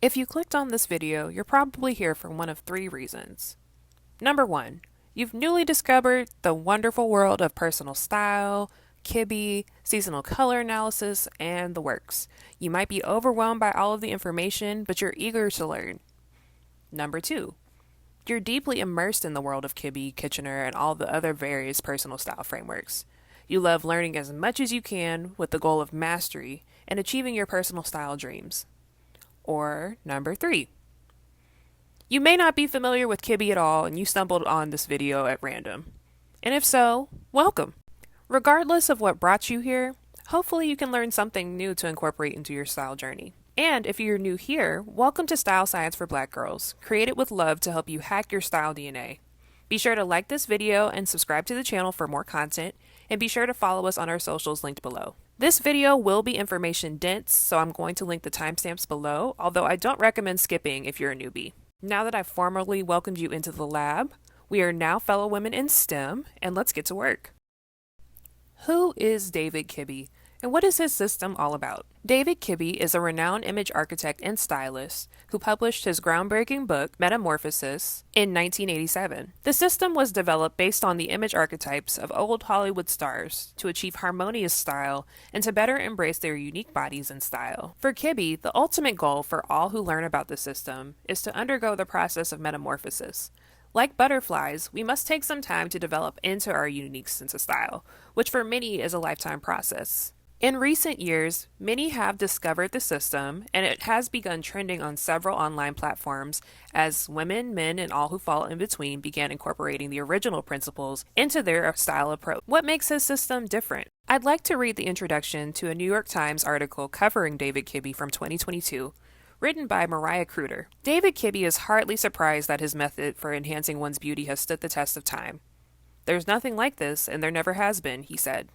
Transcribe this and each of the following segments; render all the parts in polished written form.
If you clicked on this video, you're probably here for one of three reasons. Number one, you've newly discovered the wonderful world of personal style, Kibbe, seasonal color analysis, and the works. You might be overwhelmed by all of the information, but you're eager to learn. Number two, you're deeply immersed in the world of Kibbe, Kitchener, and all the other various personal style frameworks. You love learning as much as you can with the goal of mastery and achieving your personal style dreams. Or number three, you may not be familiar with Kibbe at all and you stumbled on this video at random. And if so, welcome. Regardless of what brought you here, hopefully you can learn something new to incorporate into your style journey. And if you're new here, welcome to Style Science for Black Girls, created with love to help you hack your style DNA. Be sure to like this video and subscribe to the channel for more content, and be sure to follow us on our socials linked below. This video will be information dense, so I'm going to link the timestamps below, although I don't recommend skipping if you're a newbie. Now that I've formally welcomed you into the lab, we are now fellow women in STEM, and let's get to work. Who is David Kibbe, and what is his system all about? David Kibbe is a renowned image architect and stylist who published his groundbreaking book, Metamorphosis, in 1987. The system was developed based on the image archetypes of old Hollywood stars to achieve harmonious style and to better embrace their unique bodies and style. For Kibbe, the ultimate goal for all who learn about the system is to undergo the process of metamorphosis. Like butterflies, we must take some time to develop into our unique sense of style, which for many is a lifetime process. In recent years, many have discovered the system, and it has begun trending on several online platforms as women, men, and all who fall in between began incorporating the original principles into their style approach. What makes this system different? I'd like to read the introduction to a New York Times article covering David Kibbe from 2022, written by Mariah Kruder. David Kibbe is hardly surprised that his method for enhancing one's beauty has stood the test of time. "There's nothing like this, and there never has been," he said.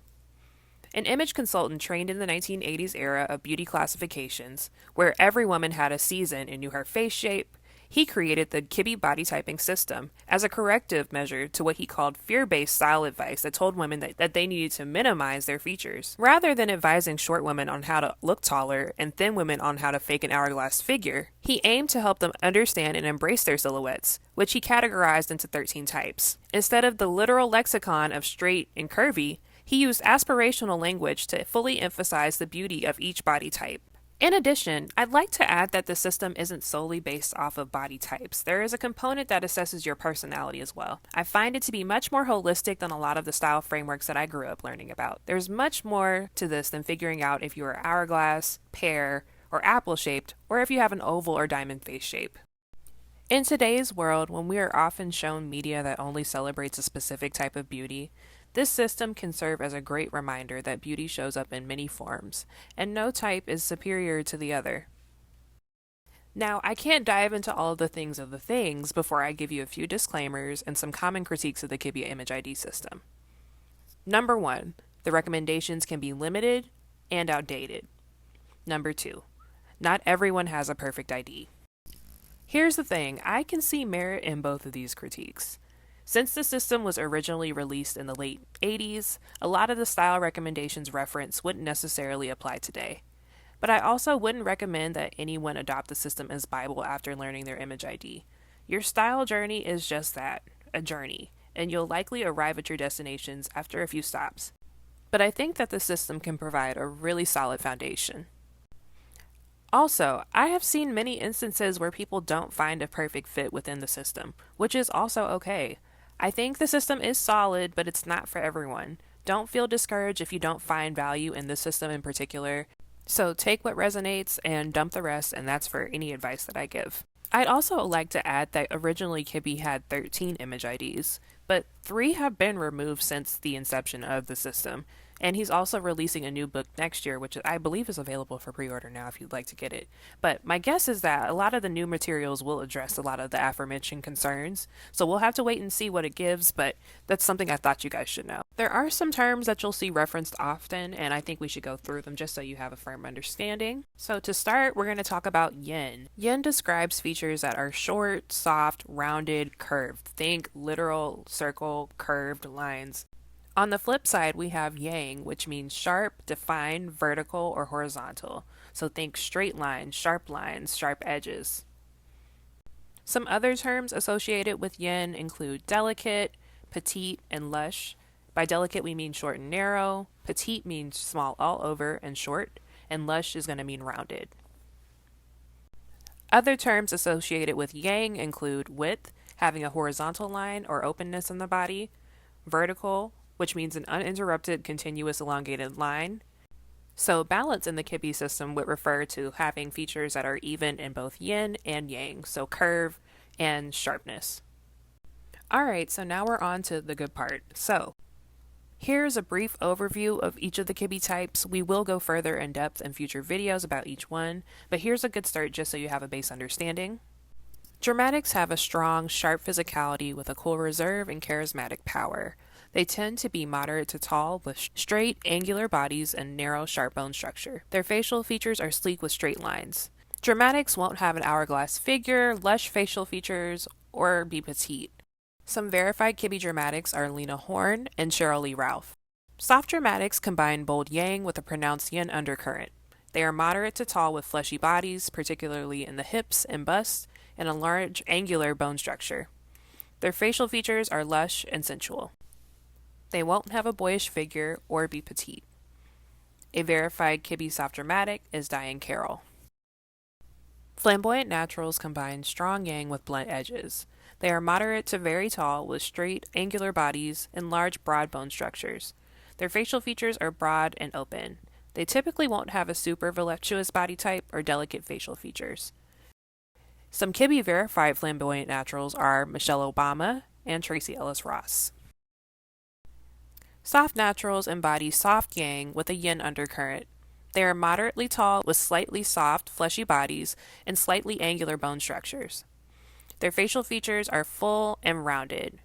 An image consultant trained in the 1980s era of beauty classifications, where every woman had a season and knew her face shape, he created the Kibbe body typing system as a corrective measure to what he called fear-based style advice that told women that they needed to minimize their features. Rather than advising short women on how to look taller and thin women on how to fake an hourglass figure, he aimed to help them understand and embrace their silhouettes, which he categorized into 13 types. Instead of the literal lexicon of straight and curvy, he used aspirational language to fully emphasize the beauty of each body type. In addition, I'd like to add that the system isn't solely based off of body types. There is a component that assesses your personality as well. I find it to be much more holistic than a lot of the style frameworks that I grew up learning about. There's much more to this than figuring out if you are hourglass, pear, or apple-shaped, or if you have an oval or diamond face shape. In today's world, when we are often shown media that only celebrates a specific type of beauty, this system can serve as a great reminder that beauty shows up in many forms, and no type is superior to the other. Now, I can't dive into all of the things before I give you a few disclaimers and some common critiques of the Kibbe Image ID system. Number one, the recommendations can be limited and outdated. Number two, not everyone has a perfect ID. Here's the thing, I can see merit in both of these critiques. Since the system was originally released in the late 80s, a lot of the style recommendations referenced wouldn't necessarily apply today. But I also wouldn't recommend that anyone adopt the system as Bible after learning their image ID. Your style journey is just that, a journey, and you'll likely arrive at your destinations after a few stops. But I think that the system can provide a really solid foundation. Also, I have seen many instances where people don't find a perfect fit within the system, which is also okay. I think the system is solid, but it's not for everyone. Don't feel discouraged if you don't find value in this system in particular. So take what resonates and dump the rest, and that's for any advice that I give. I'd also like to add that originally Kibbe had 13 image IDs, but 3 have been removed since the inception of the system. And he's also releasing a new book next year, which I believe is available for pre-order now if you'd like to get it. But my guess is that a lot of the new materials will address a lot of the aforementioned concerns. So we'll have to wait and see what it gives, but that's something I thought you guys should know. There are some terms that you'll see referenced often, and I think we should go through them just so you have a firm understanding. So to start, we're going to talk about yin. Yin describes features that are short, soft, rounded, curved. Think literal circle, curved lines. On the flip side, we have yang, which means sharp, defined, vertical, or horizontal. so think straight lines, sharp edges. Some other terms associated with yin include delicate, petite, and lush. By delicate, we mean short and narrow. Petite means small all over and short, and lush is going to mean rounded. Other terms associated with yang include width, having a horizontal line or openness in the body, vertical, which means an uninterrupted, continuous, elongated line. So balance in the Kibbe system would refer to having features that are even in both yin and yang, so curve and sharpness. Alright, so now we're on to the good part. So, here's a brief overview of each of the Kibbe types. We will go further in depth in future videos about each one, but here's a good start just so you have a base understanding. Dramatics have a strong, sharp physicality with a cool reserve and charismatic power. They tend to be moderate to tall with straight, angular bodies and narrow, sharp bone structure. Their facial features are sleek with straight lines. Dramatics won't have an hourglass figure, lush facial features, or be petite. Some verified Kibbe dramatics are Lena Horne and Cheryl Lee Ralph. Soft dramatics combine bold yang with a pronounced yin undercurrent. They are moderate to tall with fleshy bodies, particularly in the hips and bust, and a large angular bone structure. Their facial features are lush and sensual. They won't have a boyish figure or be petite. A verified Kibbe soft dramatic is Diane Carroll. Flamboyant naturals combine strong yang with blunt edges. They are moderate to very tall with straight, angular bodies and large, broad bone structures. Their facial features are broad and open. They typically won't have a super voluptuous body type or delicate facial features. Some Kibbe verified flamboyant naturals are Michelle Obama and Tracy Ellis Ross. Soft naturals embody soft yang with a yin undercurrent. They are moderately tall with slightly soft, fleshy bodies and slightly angular bone structures. Their facial features are full and rounded.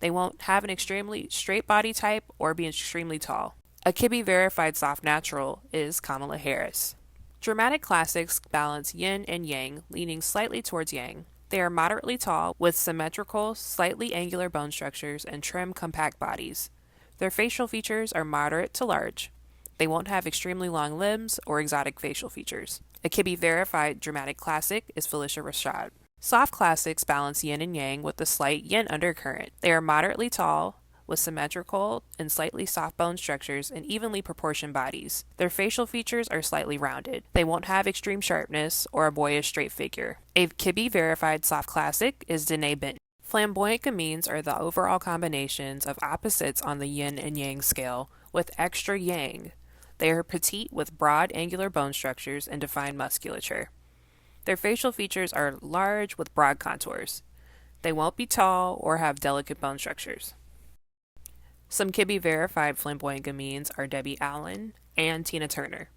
They won't have an extremely straight body type or be extremely tall. A Kibbe verified soft natural is Kamala Harris. Dramatic classics balance yin and yang, leaning slightly towards yang. They are moderately tall with symmetrical, slightly angular bone structures and trim, compact bodies. Their facial features are moderate to large. They won't have extremely long limbs or exotic facial features. A Kibbe verified dramatic classic is Felicia Rashad. Soft classics balance yin and yang with a slight yin undercurrent. They are moderately tall, with symmetrical and slightly soft bone structures and evenly proportioned bodies. Their facial features are slightly rounded. They won't have extreme sharpness or a boyish straight figure. A Kibbe verified soft classic is Danae Benton. Flamboyant gamines are the overall combinations of opposites on the yin and yang scale, with extra yang. They are petite with broad angular bone structures and defined musculature. Their facial features are large with broad contours. They won't be tall or have delicate bone structures. Some Kibbe verified flamboyant gamines are Debbie Allen and Tina Turner.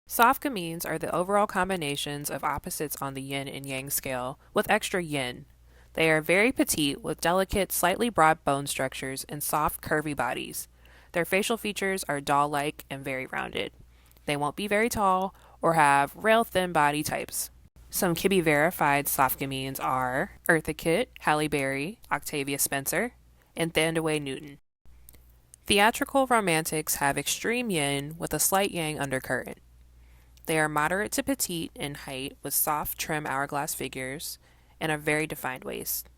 Soft gamines are the overall combinations of opposites on the yin and yang scale, with extra yin. They are very petite with delicate, slightly broad bone structures and soft, curvy bodies. Their facial features are doll-like and very rounded. They won't be very tall or have rail thin body types. Some Kibbe verified soft gamines are Eartha Kitt, Halle Berry, Octavia Spencer, and Thandaway Newton. Theatrical romantics have extreme yin with a slight yang undercurrent. They are moderate to petite in height with soft, trim hourglass figures and a very defined waist.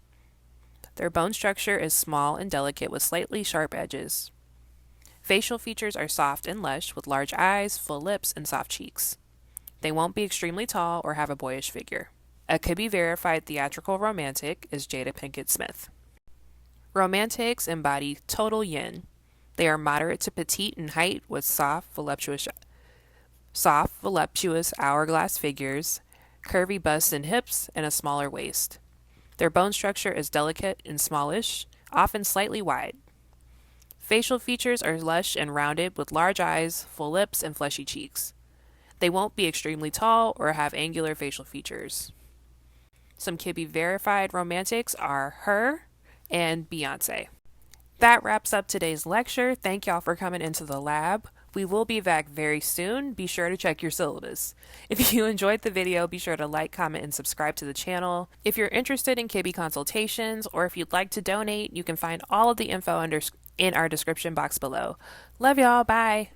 Their bone structure is small and delicate with slightly sharp edges. Facial features are soft and lush with large eyes, full lips, and soft cheeks. They won't be extremely tall or have a boyish figure. A Kibbe verified theatrical romantic is Jada Pinkett Smith. Romantics embody total yin. They are moderate to petite in height with soft, voluptuous hourglass figures, curvy busts and hips, and a smaller waist. Their bone structure is delicate and smallish, often slightly wide. Facial features are lush and rounded with large eyes, full lips, and fleshy cheeks. They won't be extremely tall or have angular facial features. Some Kibbe verified romantics are her and Beyoncé. That wraps up today's lecture. Thank y'all for coming into the lab. We will be back very soon. Be sure to check your syllabus. If you enjoyed the video, be sure to like, comment, and subscribe to the channel. If you're interested in Kibbe consultations or if you'd like to donate, you can find all of the info in our description box below. Love y'all. Bye.